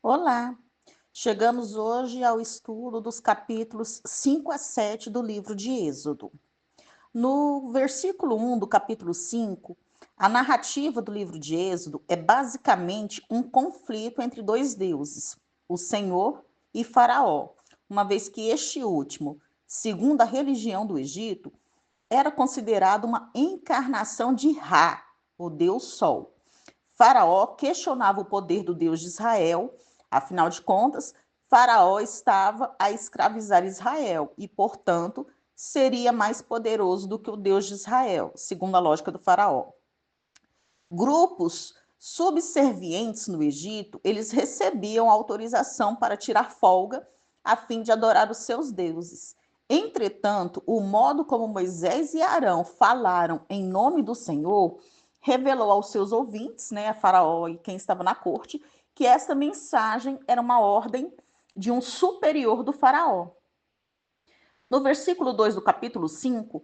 Olá! Chegamos hoje ao estudo dos capítulos 5 a 7 do livro de Êxodo. No versículo 1 do capítulo 5, a narrativa do livro de Êxodo é basicamente um conflito entre dois deuses, o Senhor e Faraó, uma vez que este último, segundo a religião do Egito, era considerado uma encarnação de Ra, o deus Sol. Faraó questionava o poder do Deus de Israel, afinal de contas, Faraó estava a escravizar Israel e, portanto, seria mais poderoso do que o Deus de Israel, segundo a lógica do Faraó. Grupos subservientes no Egito, eles recebiam autorização para tirar folga a fim de adorar os seus deuses. Entretanto, o modo como Moisés e Arão falaram em nome do Senhor revelou aos seus ouvintes, a Faraó e quem estava na corte, que essa mensagem era uma ordem de um superior do Faraó. No versículo 2 do capítulo 5,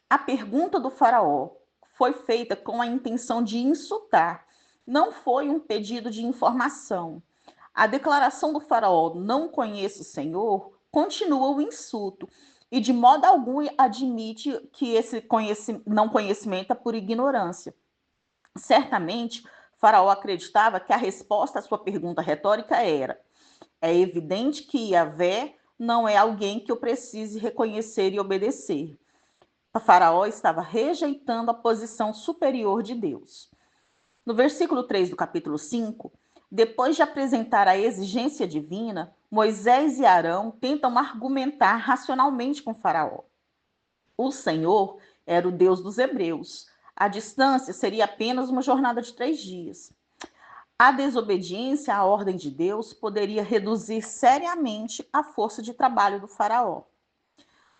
a pergunta do Faraó foi feita com a intenção de insultar, não foi um pedido de informação. A declaração do Faraó, não conheço o Senhor, continua o insulto e de modo algum admite que esse não conhecimento é por ignorância. Certamente, Faraó acreditava que a resposta à sua pergunta retórica era: é evidente que Yahvé não é alguém que eu precise reconhecer e obedecer. O Faraó estava rejeitando a posição superior de Deus. No versículo 3 do capítulo 5, depois de apresentar a exigência divina, Moisés e Arão tentam argumentar racionalmente com Faraó. O Senhor era o Deus dos hebreus. A distância seria apenas uma jornada de 3 dias. A desobediência à ordem de Deus poderia reduzir seriamente a força de trabalho do Faraó.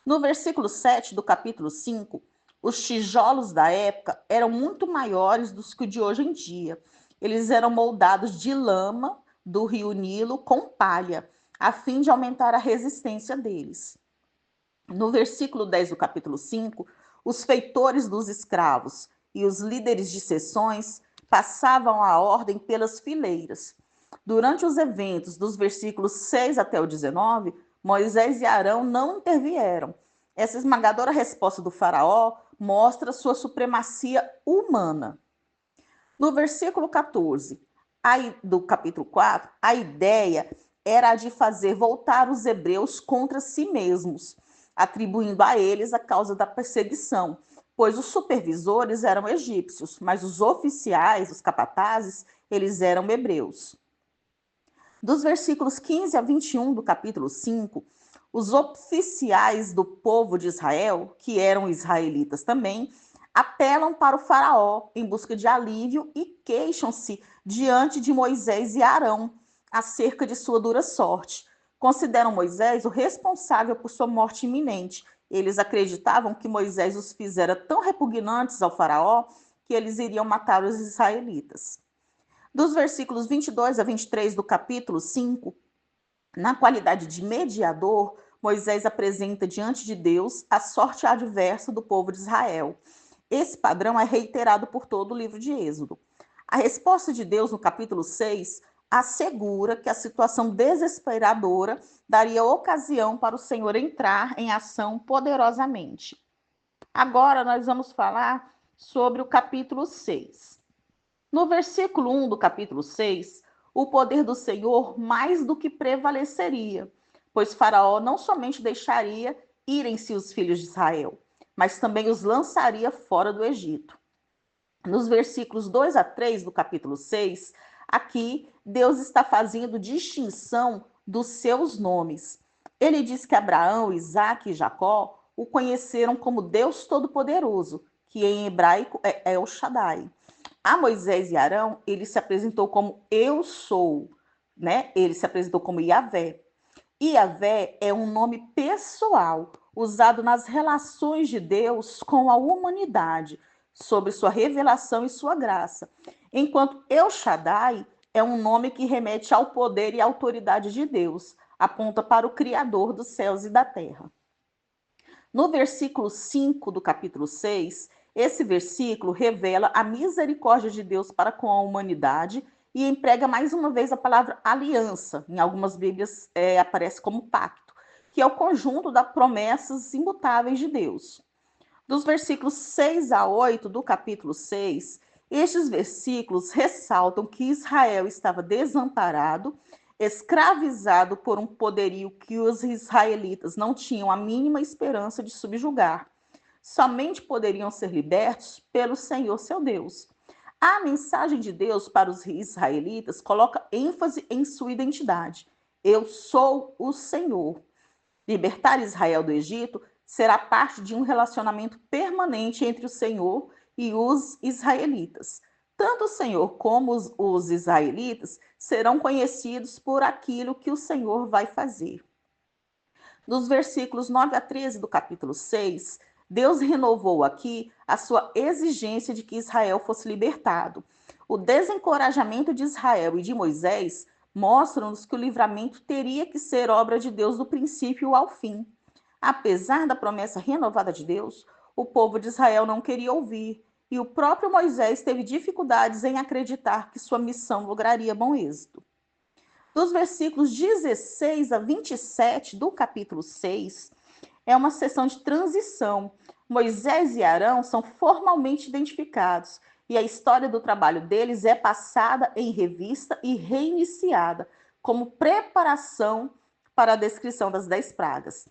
No versículo 7 do capítulo 5, os tijolos da época eram muito maiores do que o de hoje em dia. Eles eram moldados de lama do rio Nilo com palha, a fim de aumentar a resistência deles. No versículo 10 do capítulo 5, os feitores dos escravos e os líderes de seções passavam a ordem pelas fileiras. Durante os eventos dos versículos 6 até o 19, Moisés e Arão não intervieram. Essa esmagadora resposta do faraó mostra sua supremacia humana. No versículo 14 do capítulo 4, a ideia era a de fazer voltar os hebreus contra si mesmos, atribuindo a eles a causa da perseguição, pois os supervisores eram egípcios, mas os oficiais, os capatazes, eles eram hebreus. Dos versículos 15 a 21 do capítulo 5, os oficiais do povo de Israel, que eram israelitas também, apelam para o faraó em busca de alívio e queixam-se diante de Moisés e Arão acerca de sua dura sorte. Consideram Moisés o responsável por sua morte iminente. Eles acreditavam que Moisés os fizera tão repugnantes ao faraó que eles iriam matar os israelitas. Dos versículos 22 a 23 do capítulo 5, na qualidade de mediador, Moisés apresenta diante de Deus a sorte adversa do povo de Israel. Esse padrão é reiterado por todo o livro de Êxodo. A resposta de Deus no capítulo 6 assegura que a situação desesperadora daria ocasião para o Senhor entrar em ação poderosamente. Agora nós vamos falar sobre o capítulo 6. No versículo 1 do capítulo 6, o poder do Senhor mais do que prevaleceria, pois Faraó não somente deixaria irem-se os filhos de Israel, mas também os lançaria fora do Egito. Nos versículos 2 a 3 do capítulo 6, aqui Deus está fazendo distinção dos seus nomes. Ele diz que Abraão, Isaque e Jacó o conheceram como Deus Todo-Poderoso, que em hebraico é El Shaddai. A Moisés e Arão, ele se apresentou como eu sou, Ele se apresentou como Yahvé. Yahvé é um nome pessoal, usado nas relações de Deus com a humanidade, sobre sua revelação e sua graça. Enquanto El Shaddai é um nome que remete ao poder e autoridade de Deus, aponta para o Criador dos céus e da terra. No versículo 5 do capítulo 6, esse versículo revela a misericórdia de Deus para com a humanidade e emprega mais uma vez a palavra aliança. Em algumas Bíblias aparece como pacto, que é o conjunto das promessas imutáveis de Deus. Dos versículos 6 a 8 do capítulo 6, estes versículos ressaltam que Israel estava desamparado, escravizado por um poderio que os israelitas não tinham a mínima esperança de subjugar. Somente poderiam ser libertos pelo Senhor seu Deus. A mensagem de Deus para os israelitas coloca ênfase em sua identidade. Eu sou o Senhor. Libertar Israel do Egito será parte de um relacionamento permanente entre o Senhor e os israelitas. Tanto o Senhor como os israelitas serão conhecidos por aquilo que o Senhor vai fazer. Dos versículos 9 a 13 do capítulo 6, Deus renovou aqui a sua exigência de que Israel fosse libertado. O desencorajamento de Israel e de Moisés mostram-nos que o livramento teria que ser obra de Deus do princípio ao fim. Apesar da promessa renovada de Deus, o povo de Israel não queria ouvir, e o próprio Moisés teve dificuldades em acreditar que sua missão lograria bom êxito. Dos versículos 16 a 27 do capítulo 6, é uma sessão de transição. Moisés e Arão são formalmente identificados, e a história do trabalho deles é passada em revista e reiniciada, como preparação para a descrição das 10 pragas.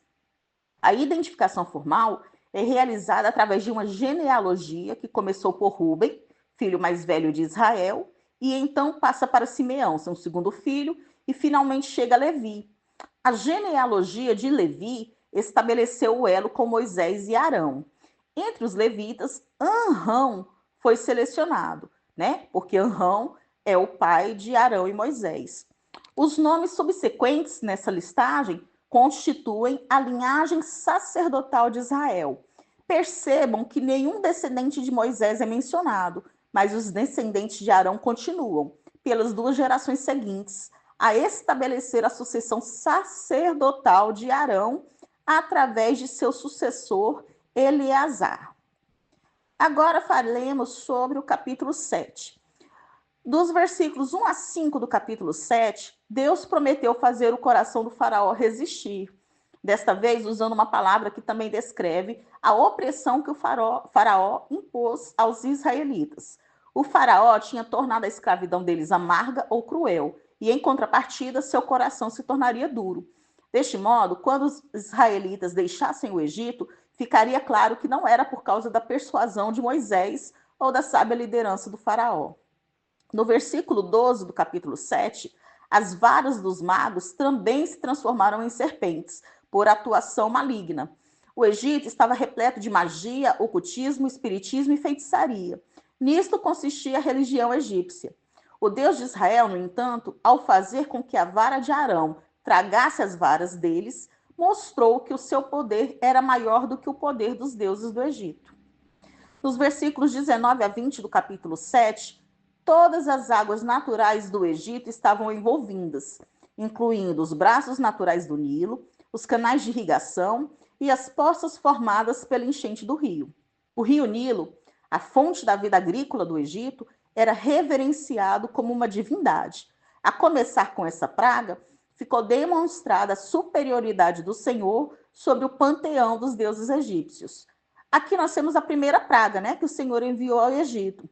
A identificação formal é realizada através de uma genealogia que começou por Rúben, filho mais velho de Israel, e então passa para Simeão, seu segundo filho, e finalmente chega a Levi. A genealogia de Levi estabeleceu o elo com Moisés e Arão. Entre os levitas, Anrão foi selecionado, né? Porque Anrão é o pai de Arão e Moisés. Os nomes subsequentes nessa listagem constituem a linhagem sacerdotal de Israel. Percebam que nenhum descendente de Moisés é mencionado, mas os descendentes de Arão continuam, pelas duas gerações seguintes, a estabelecer a sucessão sacerdotal de Arão através de seu sucessor Eleazar. Agora falemos sobre o capítulo 7. Dos versículos 1 a 5 do capítulo 7, Deus prometeu fazer o coração do faraó resistir. Desta vez, usando uma palavra que também descreve a opressão que o faraó impôs aos israelitas. O faraó tinha tornado a escravidão deles amarga ou cruel, e em contrapartida, seu coração se tornaria duro. Deste modo, quando os israelitas deixassem o Egito, ficaria claro que não era por causa da persuasão de Moisés ou da sábia liderança do faraó. No versículo 12 do capítulo 7, as varas dos magos também se transformaram em serpentes, por atuação maligna. O Egito estava repleto de magia, ocultismo, espiritismo e feitiçaria. Nisto consistia a religião egípcia. O Deus de Israel, no entanto, ao fazer com que a vara de Arão tragasse as varas deles, mostrou que o seu poder era maior do que o poder dos deuses do Egito. Nos versículos 19 a 20 do capítulo 7, todas as águas naturais do Egito estavam envolvidas, incluindo os braços naturais do Nilo, os canais de irrigação e as poças formadas pela enchente do rio. O rio Nilo, a fonte da vida agrícola do Egito, era reverenciado como uma divindade. A começar com essa praga, ficou demonstrada a superioridade do Senhor sobre o panteão dos deuses egípcios. Aqui nós temos a primeira praga, né, que o Senhor enviou ao Egito.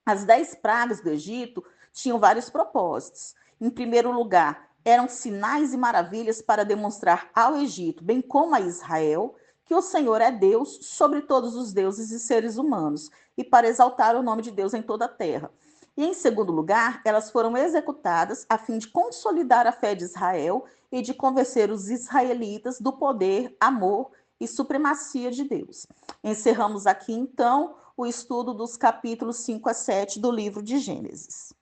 As 10 pragas do Egito tinham vários propósitos. Em primeiro lugar, eram sinais e maravilhas para demonstrar ao Egito, bem como a Israel, que o Senhor é Deus sobre todos os deuses e seres humanos, e para exaltar o nome de Deus em toda a terra. E, em segundo lugar, elas foram executadas a fim de consolidar a fé de Israel e de convencer os israelitas do poder, amor e supremacia de Deus. Encerramos aqui, então, o estudo dos capítulos 5 a 7 do livro de Gênesis.